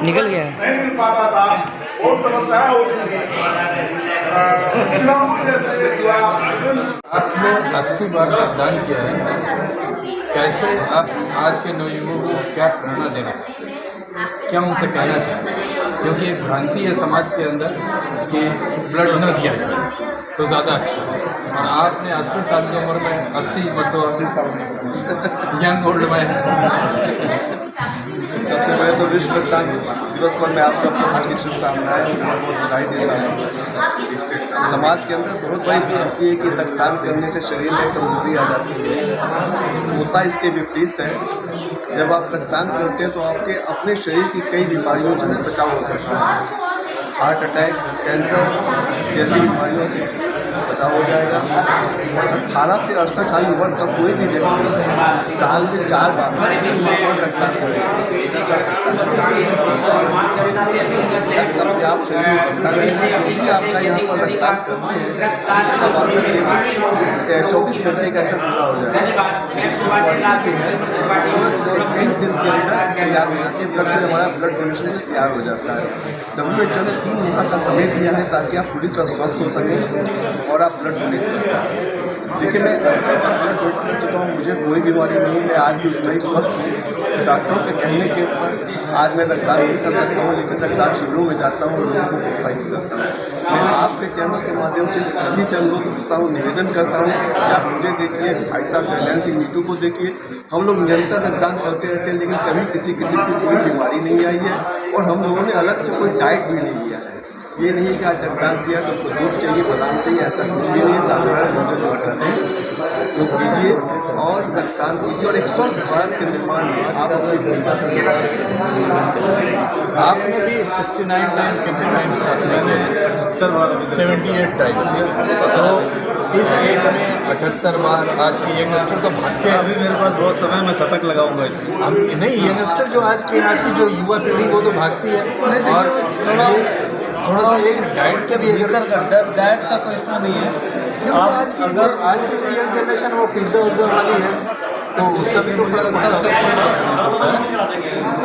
निकल गया है। नहीं मिल पाता था, बहुत समस्या होती थी। आपने 80 बार मतदान किया है, कैसे आप आज के नवयुवकों को क्या प्रेरणा देना चाहते हैं, क्या उनसे कहना चाहते हैं? क्योंकि एक भ्रांति है समाज के अंदर कि ब्लड न दिया जाए तो ज़्यादा अच्छा है, और आपने 80 साल की उम्र में 80 साल में यंग ओल्ड में सबसे पहले तो विश्व रक्तदान दिवस पर मैं आप सबको हार्दिक शुभकामनाएं और बहुत बधाई देता हूँ। समाज के अंदर बहुत बड़ी भ्रांति है कि रक्तदान करने से शरीर में कमजोरी आ जाती है, होता इसके विपरीत है। जब आप रक्तदान करते हैं तो आपके अपने शरीर की कई बीमारियों से बचाव हो सकता है। हार्ट अटैक, कैंसर जैसी बीमारियों से बचाव हो जाएगा। और 18 से 68 साल की उम्र का कोई भी व्यक्ति साल में 4 बार रक्तदान कर सकता है। अपने आप शरीर में रक्तदान करेंगे, आपका यहाँ पर रक्तदान करते हैं 24 घंटे के अंदर पूरा हो जाएगा। 21 दिन के अंदर तैयार हो जाती है, ब्लड हमारा ब्लड डोनेशन से तैयार हो जाता है। WHO ने 3 महीना का समय दिया है ताकि आप पूरी तरह स्वस्थ हो सकें और आप ब्लड डोनेट कर सकें। देखिए मैं ब्लड डोनेट कर चुका हूँ, मुझे कोई बीमारी नहीं, मैं आज भी उतना ही स्वस्थ हूँ। डॉक्टरों के कहने के ऊपर आज मैं रक्तदान नहीं कर सकता हूँ, लेकिन रक्तदान शिविरों में जाता हूँ, लोगों को प्रोत्साहित करता हूँ। मैं आपके चैनल के माध्यम से सभी से अनुरोध करता हूँ, निवेदन करता हूँ कि आप मुझे देखिए, भाई साहब कल्याण सिंह नीतू को देखिए। हम लोग निरंतर रक्तदान करते रहते हैं, लेकिन कभी किसी की कोई बीमारी नहीं आई है, और हम लोगों ने अलग से कोई डाइट भी नहीं लिया है। ये नहीं है कि आज रक्तदान किया तो दूध चाहिए, बादाम चाहिए, ऐसा कुछ भी नहीं है। साधारण भोजन वाटर है तो कीजिए और रक्तदान कीजिए, और एक स्वस्थ भारत के निर्माण में आप अपनी भूमिका आपने भी 69 टाइम 59 मैंने 78 बार 78 टाइम, तो इस एज में 78 बार आज के यंगस्टर तो भागते हैं। अभी मेरे पास बहुत समय मैं शतक लगाऊंगा इसमें। हम नहीं, यंगस्टर जो आज की जो युवा पीढ़ी वो तो भागती है। और थोड़ा सा एक डाइट के भी डाइट का प्रश्न नहीं है। आप आज की जो यंग जनरेशन वो पिज्जा उज्जा वाली है, तो उसका भी तो फर्क पड़ता है।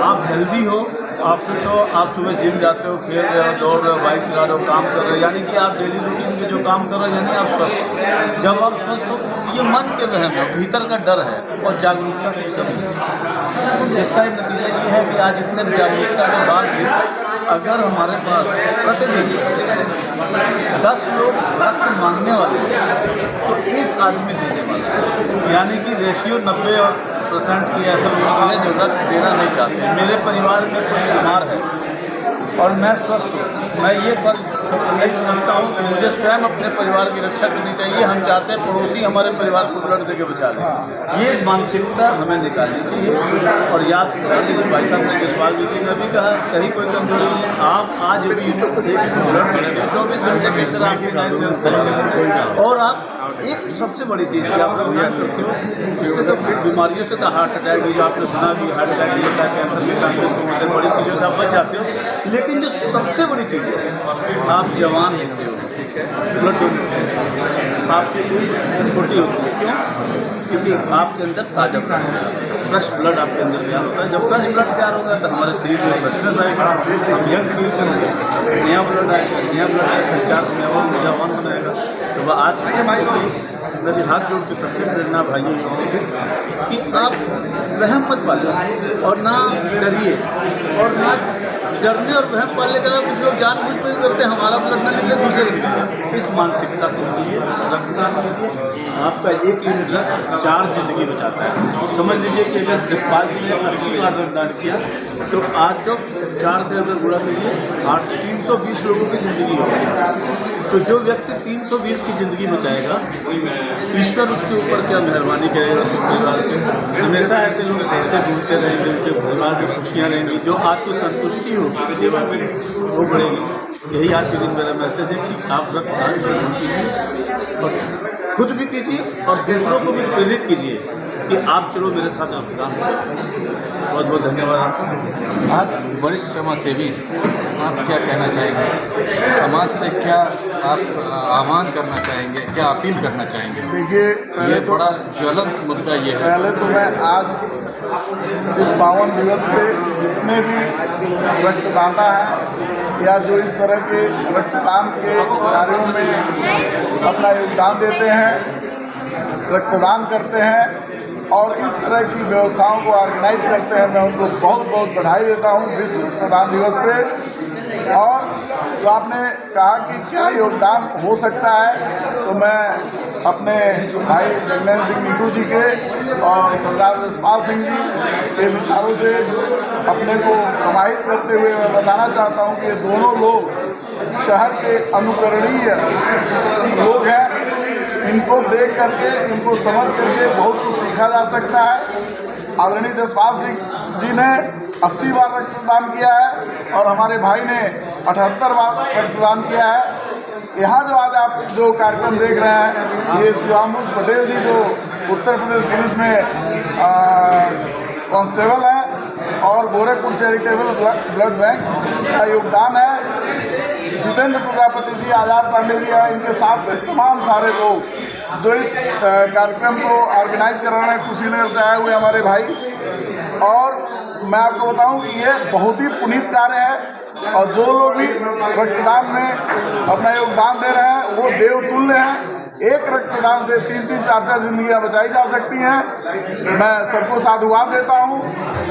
आप हेल्दी हो, आप फिट हो, आप सुबह जिम जाते हो, खेल रहे हो, दौड़ रहे हो, बाइक चला रहे हो, काम कर रहे हो, यानी कि आप डेली रूटीन में जो काम कर रहे हो, यानी आप स्वस्थ हो। जब आप स्वस्थ हो, ये मन के वहम है, भीतर का डर है और जागरूकता की कमी, जिसका नतीजा ये है कि आज इतने जागरूकता के बाद भी अगर हमारे पास प्रतिदिन 10 लोग रक्त मांगने वाले हैं तो एक आदमी देने वाला है, यानी कि रेशियो 90% की ऐसा लोग हैं जो रक्त देना नहीं चाहते। मेरे परिवार में कोई बीमार है और मैं स्वस्थ हूँ, मैं ये फर्क नहीं समझता हूँ कि मुझे स्वयं अपने परिवार की रक्षा करनी चाहिए। हम चाहते हैं पड़ोसी हमारे परिवार को ब्लड देके बचा लें। ये मानसिकता हमें निकालनी चाहिए। और याद कर लीजिए, भाई साहब ने जसपाल जी ने भी कहा, कहीं कोई कमजोरी नहीं, आप आज भी ब्लड करेंगे 24 घंटे के अंदर आपके नए सेल्स करेंगे। और आप एक सबसे बड़ी चीज़ की आप लोग ध्यान करते हो, उससे तो बीमारियों से तो हार्ट अटैक भी, जो आपने सुना भी हार्ट अटैक भी होता है, कैंसर के चांसेस को होते हैं, बड़ी चीज़ों से आप बच जाते हो। लेकिन जो सबसे बड़ी चीज़ है, आप जवान होते हो, ब्लड डोनेट आपकी उम्र छोटी होती है। क्यों? क्योंकि आपके अंदर ताज़ा ब्लड है, फ्रेश ब्लड आपके अंदर तैयार होता है। जब फ्रेश ब्लड तैयार होगा तो हमारे शरीर में फ्रेशनेस आएगा, हम यंग फील करेंगे, नया ब्लड आएगा, नया ब्लड का संचार हमें और ऊर्जावान बनाएगा। तो वह आज के भाई मेरे हाथ जोड़ के सबसे प्रेरणा भाइयों से कि आप वहम मत पालिए और ना डरिए, और ना डरने और वहम पालने के कुछ लोग जानबूझ के करते हैं हमारा ब्लड न निकले दूसरे निकले। इस मानसिकता से लीजिए, रक्तदान कीजिए। आपका एक यूनिट रक्त 4 जिंदगी बचाता है। समझ लीजिए कि अगर जसपाल जी ने 80 बार रक्तदान किया तो आज जो 4 से अगर गुणा करिए 320 लोगों की ज़िंदगी हो जाएगी। तो जो व्यक्ति 320 की ज़िंदगी बचाएगा, ईश्वर उसके ऊपर क्या मेहरबानी करेगा, उसके परिवार के। हमेशा ऐसे लोग सहते झूठते रहेंगे, उनके परिवार की खुशियाँ रहेंगी, जो आपको संतुष्टि होगी सेवा में वो बढ़ेगी। यही आज के दिन मेरा मैसेज है कि आप रक्तदान जरूर कीजिए और खुद भी कीजिए और दूसरों को भी प्रेरित कीजिए कि आप चलो मेरे साथ रक्तदान करें। बहुत बहुत धन्यवाद आपका। आप वरिष्ठ समाज सेवी, आप क्या कहना चाहेंगे? समाज से क्या आप आह्वान करना चाहेंगे, क्या अपील करना चाहेंगे? देखिए, ये बड़ा ज्वलंत मुद्दा ये है। पहले तो मैं आज इस पावन दिवस पे जितने भी रक्तदाता हैं या जो इस तरह के रक्तदान के कार्यों में अपना योगदान देते हैं, रक्तदान करते हैं और इस तरह की व्यवस्थाओं को ऑर्गेनाइज करते हैं, मैं उनको बहुत बहुत बधाई देता हूँ विश्व रक्तदान दिवस पे। और जो आपने कहा कि क्या योगदान हो सकता है, तो मैं अपने भाई जगनैन सिंह नीटू जी के और सरदार जसपाल सिंह जी के विचारों से अपने को समाहित करते हुए मैं बताना चाहता हूँ कि ये दोनों लोग शहर के अनुकरणीय लोग हैं। इनको देख करके, इनको समझ करके बहुत कुछ सीखा जा सकता है। आदरणीय जसपाल सिंह जी ने 80 बार रक्तदान किया है और हमारे भाई ने 78 बार रक्तदान किया है। यहाँ जो आज आप जो कार्यक्रम देख रहे हैं, ये शिवांबुज पटेल जी जो उत्तर प्रदेश पुलिस में कांस्टेबल हैं और गोरखपुर चैरिटेबल ब्लड बैंक का योगदान है। जितेंद्र प्रजापति जी, आजाद पांडे जी हैं, इनके साथ तमाम सारे लोग जो इस कार्यक्रम को ऑर्गेनाइज कर रहे हैं, कुशीनगर से आए हुए हमारे भाई। और मैं आपको बताऊं कि ये बहुत ही पुनीत कार्य है और जो लोग भी रक्तदान में अपना योगदान दे रहे हैं वो देवतुल्य हैं। एक रक्तदान से 3-3, 4-4 जिंदगियां बचाई जा सकती हैं। मैं सबको साधुवाद देता हूं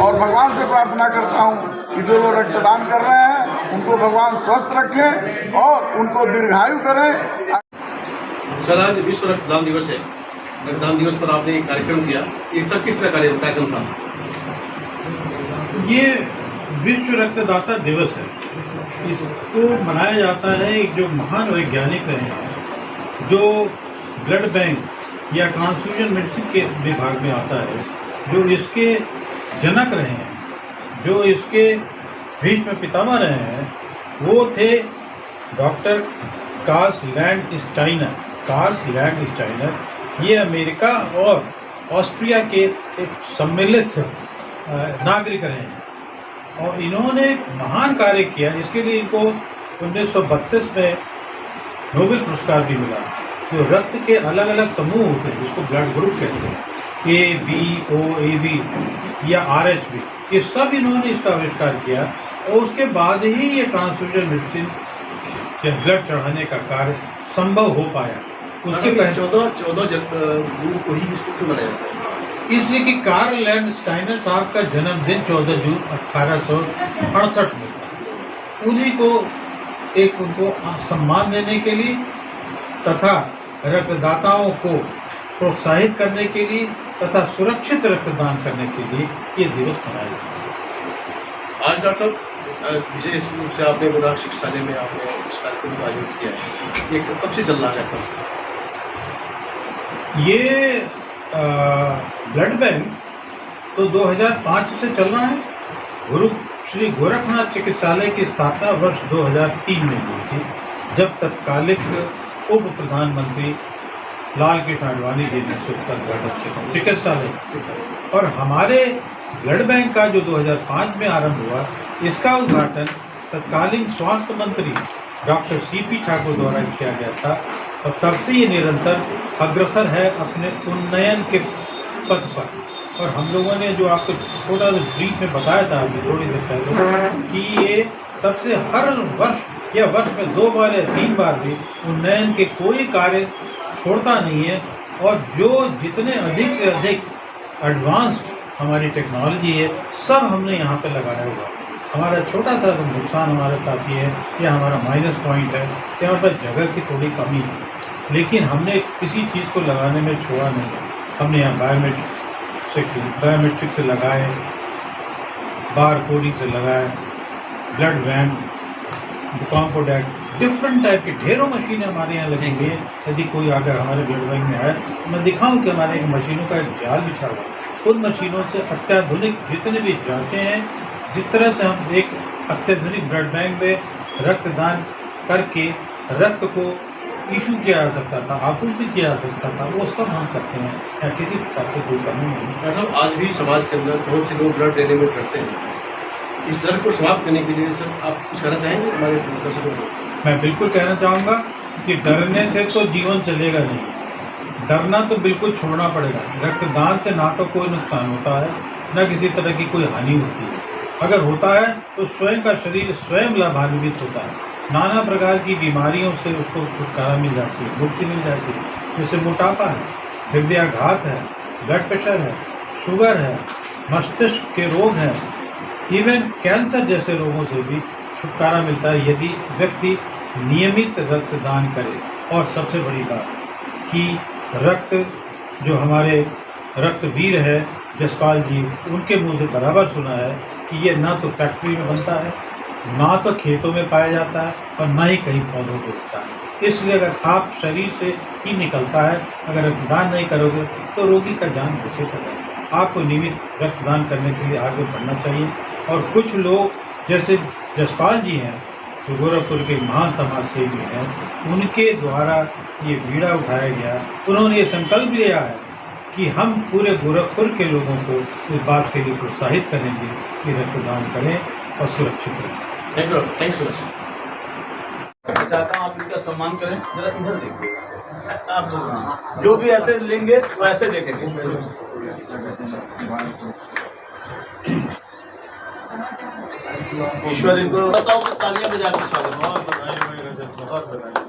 और भगवान से प्रार्थना करता हूं कि जो लोग रक्तदान कर रहे हैं उनको भगवान स्वस्थ रखें और उनको दीर्घायु करें। सर, आज विश्व रक्तदान दिवस है। रक्तदान दिवस पर आपने एक कार्यक्रम किया, ये सब किस तरह कार्यक्रम था? ये विश्व रक्तदाता दिवस है। इसको मनाया जाता है एक जो महान वैज्ञानिक रहे हैं, जो ब्लड बैंक या ट्रांसफ्यूजन मेडिसिन के विभाग में आता है, जो इसके जनक रहे हैं, जो इसके भीष्म पितामह रहे हैं, वो थे doctor Karl Landsteiner. Karl Landsteiner ये अमेरिका और ऑस्ट्रिया के एक सम्मिलित नागरिक रहे हैं और इन्होंने एक महान कार्य किया। इसके लिए इनको 1932 में नोबेल पुरस्कार भी मिला। तो रक्त के अलग अलग समूह होते हैं जिसको ब्लड ग्रुप कहते हैं, A, B, O, AB या RH भी, ये सब इन्होंने इसका आविष्कार किया और उसके बाद ही ये ट्रांसफ्यूजन मेडिसिन या ब्लड चढ़ाने का कार्य संभव हो पाया। उसके पहले 14 ग्रुप को ही इसको क्यों बनाया जाता है? इसलिए कि कार्ल लैंडस्टाइनर साहब का जन्मदिन 14 जून 1868 में था। उन्हीं को एक उनको सम्मान देने के लिए तथा रक्तदाताओं को प्रोत्साहित करने के लिए तथा सुरक्षित रक्तदान करने के लिए ये दिवस मनाया जाता है। आज डॉक्टर साहब, विशेष रूप से आपने बोला शिक्षालय में आपने इस कार्यक्रम का आयोजन किया है, ये कब से चल रहा है? ये ब्लड बैंक तो 2005 से चल रहा है। गुरु श्री गोरखनाथ चिकित्सालय की स्थापना वर्ष 2003 में हुई थी, जब तत्कालिक उप प्रधानमंत्री लाल कृष्ण आडवाणी जी ने इसका उद्घाटन किया चिकित्सालय। और हमारे ब्लड बैंक का जो 2005 में आरंभ हुआ, इसका उद्घाटन तत्कालीन स्वास्थ्य मंत्री डॉक्टर CP ठाकुर द्वारा किया गया था और तब से ये निरंतर अग्रसर है अपने उन्नयन के पथ पर। और हम लोगों ने जो आपको थोड़ा सा ब्रीफ में बताया था अभी थोड़ी देर पहले कि ये तब से हर वर्ष या वर्ष में 2 बार या 3 बार भी उन्नयन के कोई कार्य छोड़ता नहीं है। और जो जितने अधिक से अधिक एडवांस्ड हमारी टेक्नोलॉजी है, सब हमने यहाँ पे लगाया हुआ। हमारा छोटा सा नुकसान हमारे साथ ये है, ये हमारा माइनस पॉइंट है कि यहाँ पर जगह की थोड़ी कमी है, लेकिन हमने किसी चीज़ को लगाने में छोड़ा नहीं। हमने यहाँ बायोमेट्रिक से लगाए, बार कोडिंग से लगाए, ब्लड वैन, कॉम्पोडेक्ट, डिफरेंट टाइप की ढेरों मशीनें हमारे यहाँ लगी हुई हैं। यदि कोई अगर हमारे ब्लड बैंक में आए तो मैं दिखाऊँ कि हमारे एक मशीनों का एक जाल बिछा हुआ है। उन मशीनों से अत्याधुनिक जितने भी जाँचें हैं, जिस तरह से हम एक अत्याधुनिक ब्लड बैंक में रक्तदान करके रक्त को इशू किया जा सकता था, आपूर्ति किया जा सकता था, वो सब हम करते हैं। या किसी प्रकार के कोई कमी नहीं। डॉक्टर साहब, आज भी समाज के अंदर बहुत से लोग ब्लड देने में डरते हैं। इस डर को समाप्त करने के लिए सर आप कुछ कहना चाहेंगे हमारे दर्शकों को? मैं बिल्कुल कहना चाहूँगा कि डरने से तो जीवन चलेगा नहीं, डरना तो बिल्कुल छोड़ना पड़ेगा। रक्तदान से ना तो कोई नुकसान होता है, न किसी तरह की कोई हानि होती है। अगर होता है तो स्वयं का शरीर स्वयं लाभान्वित होता है, नाना प्रकार की बीमारियों से उसको छुटकारा मिल जाती है, मुक्ति मिल जाती है। जैसे मोटापा है, हृदयाघात है, ब्लड प्रेशर है, शुगर है, मस्तिष्क के रोग हैं, इवन कैंसर जैसे रोगों से भी छुटकारा मिलता है यदि व्यक्ति नियमित रक्तदान करे। और सबसे बड़ी बात कि रक्त जो हमारे रक्तवीर है जसपाल जी, उनके मुंह से बराबर सुना है कि ये ना तो फैक्ट्री में बनता है, ना तो खेतों में पाया जाता है, और ना ही कहीं पौधों को उगता है। इसलिए अगर आप शरीर से ही निकलता है, अगर रक्तदान नहीं करोगे तो रोगी का जान बचेगा। आपको नियमित रक्तदान करने के लिए आगे बढ़ना चाहिए। और कुछ लोग जैसे जसपाल जी हैं जो गोरखपुर के महान समाज सेवी हैं, उनके द्वारा ये बीड़ा उठाया गया। उन्होंने ये संकल्प लिया है कि हम पूरे गोरखपुर के लोगों को इस बात के लिए प्रोत्साहित करेंगे कि रक्तदान करें और सुरक्षित रहें। Thank you so much. मैं चाहता हूँ आप इनका सम्मान करें। जरा इधर देखिए, आप लोग जो भी ऐसे लेंगे वो ऐसे देखेंगे। ईश्वर इनको बताओ कि तालियां बजा के स्वागत। बहुत बधाई हो रजत, बहुत बधाई,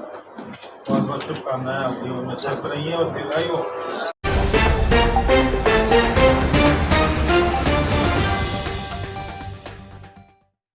बहुत बहुत शुभकामनाएं। आप जीवन में स्वस्थ रहिए और दीर्घायु हो।